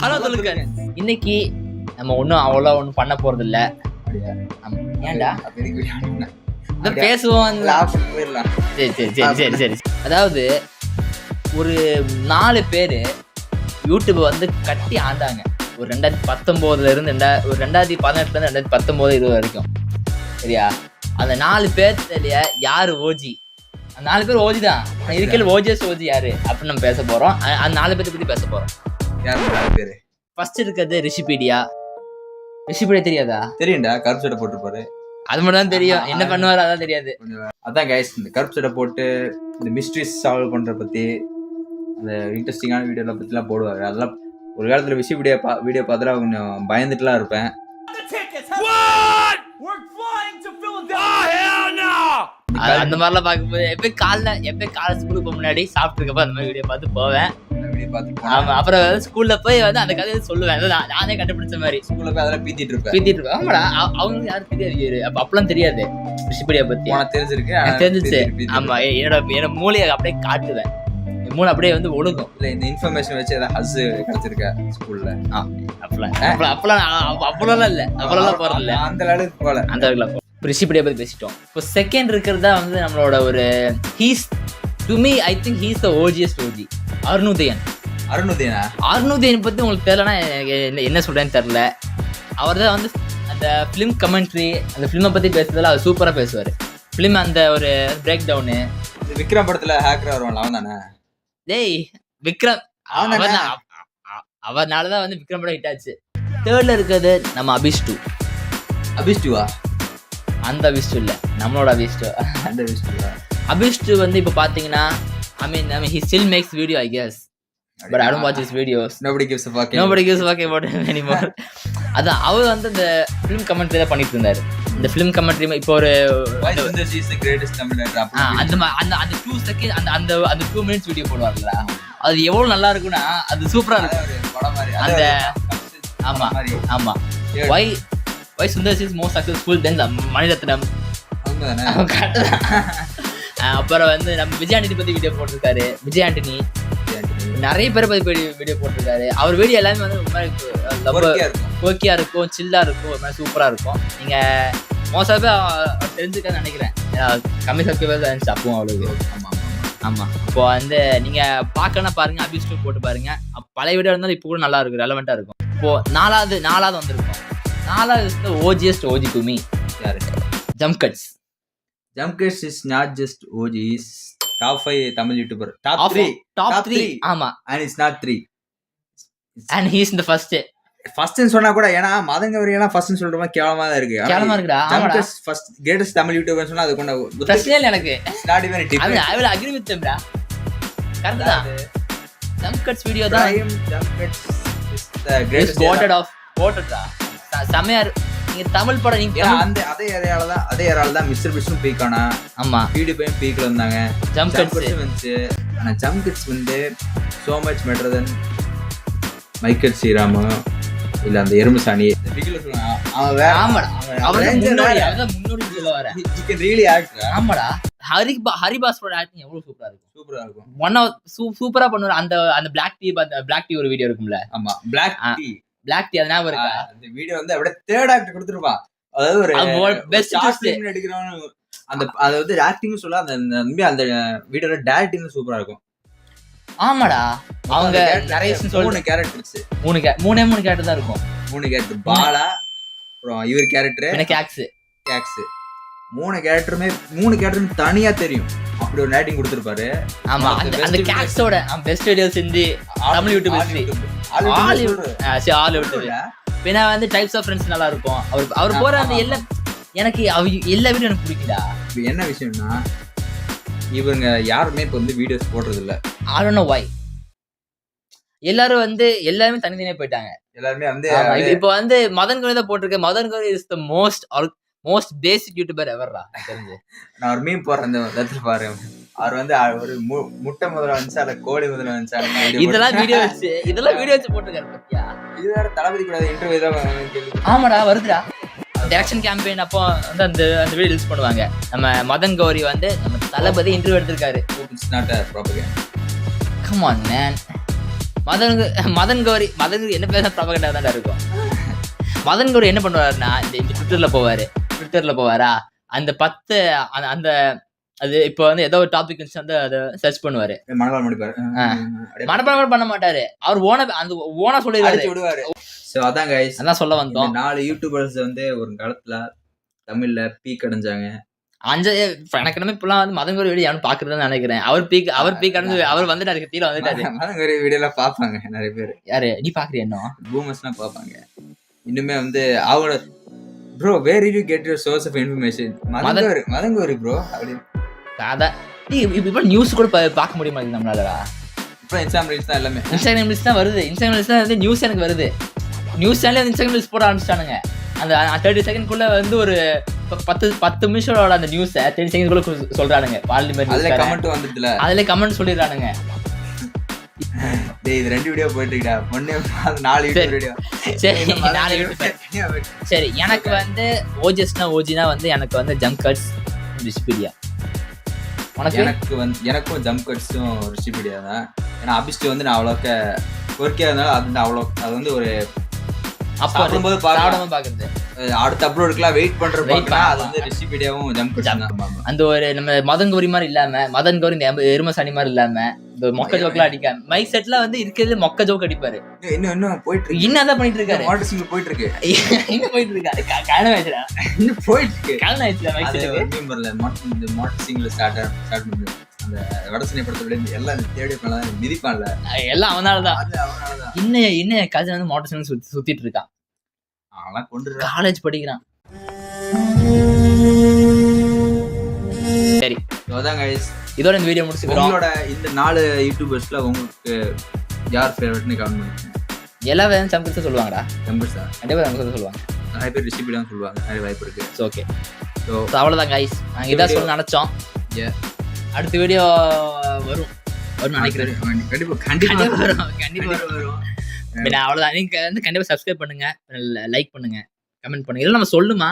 Hello சொல்லுங்க. இன்னைக்கு நம்ம ஒன்றும் பண்ண போறது இல்ல. ஏன்டா பேசுவோம். சரி. அதாவது ஒரு 4 பேரு யூடியூப் வந்து கட்டி ஆண்டாங்க. ஒரு 2019 இருந்து 2018 2019 20 வரைக்கும். சரியா? அந்த 4 பேர்ல யாரு ஓஜி? அந்த 4 பேர் ஓஜி தான். இருக்கிற ஓஜிஎஸ் ஓஜி யாரு அப்படின்னு நம்ம பேச போறோம். அந்த 4 பேர்த்த பத்தி பேச போறோம். ஃபர்ஸ்ட் இருக்கிறது ரிஷிபீடியா தெரியாதா? தெரியும்டா, கருப்பு சட்டை போட்டுருப்பாரு. அது மட்டும் தான் தெரியும். என்ன பண்ணுவாரு அதான் தெரியாது. அதான் கைஸ், இந்த கருப்பு சட்டை போட்டு இந்த மிஸ்ட்ரிஸ் சால்வ் பண்ற பத்தி, அந்த இன்ட்ரெஸ்டிங்கான வீடியோல பத்திலாம் போடுவாரு. அதெல்லாம் ஒரு காலத்துல வீடியோ பார்த்துட்டு கொஞ்சம் பயந்துட்டுலாம் இருப்பேன். அந்த மாதிரிலாம் பார்க்கும்போது எப்பயும் காலை ஸ்கூலுக்கு முன்னாடி சாப்பிட்டுருக்கப்ப அந்த மாதிரி வீடியோ பார்த்து போவேன். ஆமா, அப்புறம் ஸ்கூல்ல போய் வந்து அந்த கதையை சொல்லுவேன். நானே கண்டுபிடிச்ச மாதிரி ஸ்கூல்ல போய் அதெல்லாம் பீத்திட்டு இருப்பேன். ஆமாடா, அவங்க யாரும் தெரியாது. அப்பெல்லாம் தெரியாது ரிஷிபீடியா பத்தி. தெரிஞ்சிச்சு. ஆமா, என்னோட மூளையை அப்படியே காட்டுவேன். மூளை அப்படியே வந்து ஒழுங்கும். இல்ல இந்த இன்ஃபர்மேஷன் வச்சு ஏதாவது ஹஸ் கிடைச்சிருக்கா ஸ்கூல்ல? அப்பெல்லாம் இல்ல. அப்பெல்லாம் போறது இல்ல. அந்த அளவுக்கு போல. ரிஷிபீடியா பத்தி பேசிட்டோம். இப்போ செகண்ட் இருக்கிறதா வந்து நம்மளோட ஒரு to me I think he's the OGest OG. அருணுதயன் பத்தி உங்களுக்கு தெரியலன்னா என்ன சொல்றேன்னு தெரியல. அவர் தான் வந்து அந்த ஃபிலிம் கமெண்ட்ரி, அந்த ஃபிலிமை பத்தி பேசுறதுல அவர் சூப்பரா பேசுவாரு. ஃபிலிம் அந்த ஒரு பிரேக் டவுனு. விக்ரம் படத்துல ஹேக்கர் வருவான் அவன் தானே? டேய், விக்ரம் அவர்னாலதான் வந்து விக்ரம் படம் ஹிட் ஆச்சு. தேர்ட்ல இருக்கிறது நம்ம அபிஷ்டுவா? அந்த அபிஷ்டு இல்ல, நம்மளோட அபிஷ்டு வந்து இப்ப பாத்தீங்கன்னா I mean he still makes video I guess, but I don't watch his videos. Nobody gives a fuck about him anymore. அதான் அவர் வந்து இந்த ஃபிலிம் கமெண்ட்ரி தான் பண்ணிட்டு இருந்தாரு. இந்த ஃபிலிம் கமெண்ட்ரி இப்போ ஒரு அந்த 2 செகண்ட் அந்த 2 மினிட்ஸ் வீடியோ போடுவாங்கல்ல, அது எவ்வளவு நல்லா இருக்கும்னா அது சூப்பரா இருக்கும். அந்த ஆமா why Sundar is more successful than Mani Ratnam. அப்புறம் வந்து நம்ம விஜய் ஆண்டனி பத்தி வீடியோ போட்டிருக்காரு. விஜய் ஆண்டனி நிறைய பேரை பத்தி வீடியோ போட்டிருக்காரு. அவர் வீடியோ எல்லாமே வந்து கோக்கியா இருக்கும், சில்லா இருக்கும், ஒரு மாதிரி சூப்பரா இருக்கும். நீங்க மோஸ்டாவே தெரிஞ்சுக்க நினைக்கிறேன். கம்மி சப்ஸ்கிரைபர்ஸ் இருந்துச்சு அப்பவும் அவளுக்கு. ஆமா, இப்போ வந்து நீங்க பார்க்கணும்னா பாருங்க, அபிஷ்டு போட்டு பாருங்க. பழைய வீடியோ இருந்தாலும் இப்போ கூட நல்லா இருக்கும், ரெலவெண்டா இருக்கும். இப்போ நாலாவது வந்திருக்கும். 4வது OGest OG to me யாரு? Jump Cuts is not just OG, is top 5 Tamil YouTuber. Top 3. ஆமா, and it's not 3 and he is in the first ன்னு சொன்னா கூட, ஏன்னா மதங்கவரி எல்லாம் ஃபர்ஸ்ட் ன்னு சொல்றமா கேவலமா தான் இருக்கு. இருக்குடா. ஆமாடா, ஃபர்ஸ்ட் கிரேட்டஸ்ட் தமிழ் யூடியூபர் சொன்னா அது கொண்ட பிரச்சனை இல்ல எனக்கு. not even a tip. I will agree with them bra. Correct தான். Jump Cuts வீடியோ தான். Jump Cuts is the greatest voted சமையா. நீங்க தமிழ் படம் நீங்க அதே ஏரியால தான் மிஸ்டர் பிஸ்டும் பீக் ஆனா. ஆமா, PewDiePie பீக்ல இருந்தாங்க. Jump Cuts வந்து, ஆனா Jump Cuts வந்து so much better than Michael Sriram இல்ல அந்த எருமசாணி. அவன் வேற. ஆமாடா, அவன் முன்னோடி சொல்ல வர. He can really act. ஆமாடா, ஹரிபாஸ்ரோட ஆக்டிங் எவ்வளவு சூப்பரா இருக்கும். சூப்பரா பண்ணுவாரு. அந்த பிளாக் டீ ஒரு வீடியோ இருக்கும்ல. ஆமா, பிளாக் டீ அது ஞாபகம் இருக்கா? அந்த வீடியோ வந்து அப்படியே தேர்ட் ஆக்ட் கொடுத்துருப்பான். அதாவது ஒரு பெஸ்ட் ஆக்டிங் எடுக்கிறவன். அதாவது ஆக்டிங் சொல்ல அந்த வீடியோல டைரக்டிங் சூப்பரா இருக்கும். ஆமாடா, அவங்க நரேஷன் சொல்ற கேரக்டர்ஸ் மூணு கேரக்டர் தான் இருக்கும். 3 கேரக்டர். பாலா, அப்புறம் இவர் கேரக்டர் என்ன கேக்ஸ் 3 கேரக்டரும் தனியா தெரியும். அப்படி ஒரு ரைட்டிங் கொடுத்திருப்பாரு. ஆமா, அந்த கேக்ஸோட பெஸ்ட் வீடியோ செஞ்சு தமிழ் யூடியூப் ஹிஸ்டரி ஆல் பின்ன வந்து டைப்ஸ் ஆஃப் ஃப்ரெண்ட்ஸ் நல்லா இருக்கும். அவர் போற அந்த எனக்கு எல்லா வீடியோ எனக்கு பிடிக்குதா. என்ன விஷயம்னா, இவங்க யாருமே இப்ப வந்து வீடியோஸ் போடுறது இல்ல. I don't know why. எல்லாரும் வந்து எல்லாருமே தனித்தனியா போயிட்டாங்க. எல்லாருமே வந்து இப்போ வந்து மதன் கௌரி தான் போட்டிருக்கேன். Madan Gowri is the most basic YouTuber எவர்ரா தெரிஞ்சு. நான் ஒரு மீம் போடுறேன், இந்த இடத்துல பாரு. அவர் வந்து ஒரு முட்டை முதல்ல வந்துச்சு, அல்ல கோழி முதல்ல வந்துச்சு, இதெல்லாம் வீடியோ வச்சு போட்டிருக்காரு பத்தியா. இது வேற தளபதி கூட இன்டர்வியூ தான். ஆமாடா, வருதுடா. எலெக்ஷன் கேம்பெயின் அப்போ வந்து அந்த வீடியோ ரிலீஸ் பண்ணுவாங்க. நம்ம மதன் கௌரி வந்து நம்ம தளபதி இன்டர்வியூ எடுத்திருக்காரு. It's not a propaganda. Come on man. Madan Gowri என்ன பேச ப்ராபகண்டா தான் இருக்கும். மதன் கௌரி என்ன பண்ணுவாருன்னா இந்த ட்விட்டர்ல போவாரா அந்த 10 அந்த அது இப்போ வந்து ஏதோ ஒரு டாபிக் வந்து அதை சர்ச் பண்ணுவாரு. மனப்பாடம் பண்ண மாட்டாரு, அவர் ஓனா சொல்லிடுவாரு. சோ அதான் கைஸ், அதான் சொல்ல வந்தோம். 4 யூடியூபர்ஸ் வந்து ஒரு காலத்துல தமிழ்ல பீக் அடைஞ்சாங்க. எனக்கு நம்ம இப்பெல்லாம் வந்து மதன் கௌரி வீடியோ யாரும் பாக்குறதுன்னு நினைக்கிறேன். அவர் பீக் அடைஞ்சு அவர் வந்துட்டாரு, கீழே வந்துட்டாரு. மதன் கௌரி வீடியோ எல்லாம் பாப்பாங்க நிறைய பேர். யாரு நீ பாக்குறியா? இன்னும் பூமர்ஸ் எல்லாம் பாப்பாங்க. இன்னுமே வந்து அவங்களோட bro where you get your source of information? Madan Gowri bro அப்படி அதான். இப்ப நியூஸ் கூட பார்க்க முடியுமா நம்மளால? இப்போ இன்ஸ்டாகிராம் ரீல்ஸ் தான் எல்லாமே. இன்ஸ்டாகிராம் ரீல்ஸ் தான் வருது. இன்ஸ்டாகிராம் ரீல்ஸ் தான் வந்து நியூஸ் எனக்கு வருது. நியூஸ் சேனல் இன்ஸ்டாகிராம் ரீல்ஸ் போட ஆரம்பிச்சிட்டானுங்க. அந்த 30 செகண்ட்குள்ள வந்து ஒரு 10 நிமிஷோட அந்த நியூஸ் 30 செகண்ட்குள்ள சொல்றானுங்க. அதுல கமெண்ட் வந்துதுல, அதுல கமெண்ட் சொல்லிடுறானுங்க. டேய் இது 2 வீடியோ போயிட்டு இருக்கடா. ஒண்ணே 4 வீடியோ. சரி 4 வீடியோ. சரி எனக்கு வந்து ஓஜினா வந்து எனக்கு வந்து ஜம்ப் கட்ஸ் விக்கிபீடியா. எனக்கும் ஜம்ப் கட்ஸும் விக்கிபீடியா தான். ஏன்னா அபிஸ்ட் வந்து நான் அவ்வளோக்க ஒர்க்கே இருந்தாலும் அது வந்து ஒரு அப்போது பாக்குறது அடுத்த அப்லோடுக்குலாம் வெயிட் பண்றது அது வந்து விக்கிபீடியாவும் ஜம்ப் கட்ஸ். அந்த ஒரு நம்ம மதன் கௌரி மாதிரி இல்லாம, மதன் கௌரி இந்த எரும சனி மாதிரி இல்லாம இந்த மொக்க ஜோக்லாம் அடிக்காம மைக் செட்ல வந்து இருக்கிறது மொக்க ஜோக் அடிப்பாரு. இன்னும் போயிட்டு இருக்கு. இன்னும் பண்ணிட்டு இருக்காரு. மோட்டர் சைக்கிள் போயிட்டு இருக்கு. இன்னும் போயிட்டு இருக்காரு. கல்யாணம் ஆயிடுச்சுடா. இன்னும் போயிட்டு இருக்கு. கல்யாணம் ஆயிடுச்சுடா. மைக் செட் மீம்பர்ல இந்த மோட்டர் சைக்கிள் ஸ்டார்ட் பண்ணி அந்த வடசனை படத்துல எல்லாம் தேடி பண்ணலாம் மிதிப்பான்ல, எல்லாம் அவனாலதான். இன்னும் கதை வந்து மோட்டர் சைக்கிள் சுத்திட்டு இருக்கான். காலேஜ் படிக்கிறான். சரி அதான் கைஸ், இதோட இந்த வீடியோ முடிச்சுக்கிறோம். உங்களோட இந்த 4 யூடியூபர்ஸ்ல உங்களுக்கு யார் ஃபேவரட்னு கமெண்ட் பண்ணுங்க. எல்லா வேலையும் சம்பளத்தை சொல்லுவாங்கடா. சம்பளம் தான் கண்டிப்பா நம்ம சொல்லுவாங்க. நிறைய பேர் ரெசிபி தான் சொல்லுவாங்க. நிறைய வாய்ப்பு இருக்கு. ஓகே, ஸோ அவ்வளோதான் கைஸ், நாங்கள் இதான் சொல்ல நினைச்சோம். அடுத்த வீடியோ வரும் நினைக்கிறேன். கண்டிப்பா வரும். அவ்வளவுதான். நீங்க வந்து கண்டிப்பா சப்ஸ்கிரைப் பண்ணுங்க, லைக் பண்ணுங்க, கமெண்ட் பண்ணுங்க. இதெல்லாம் நம்ம சொல்லுமா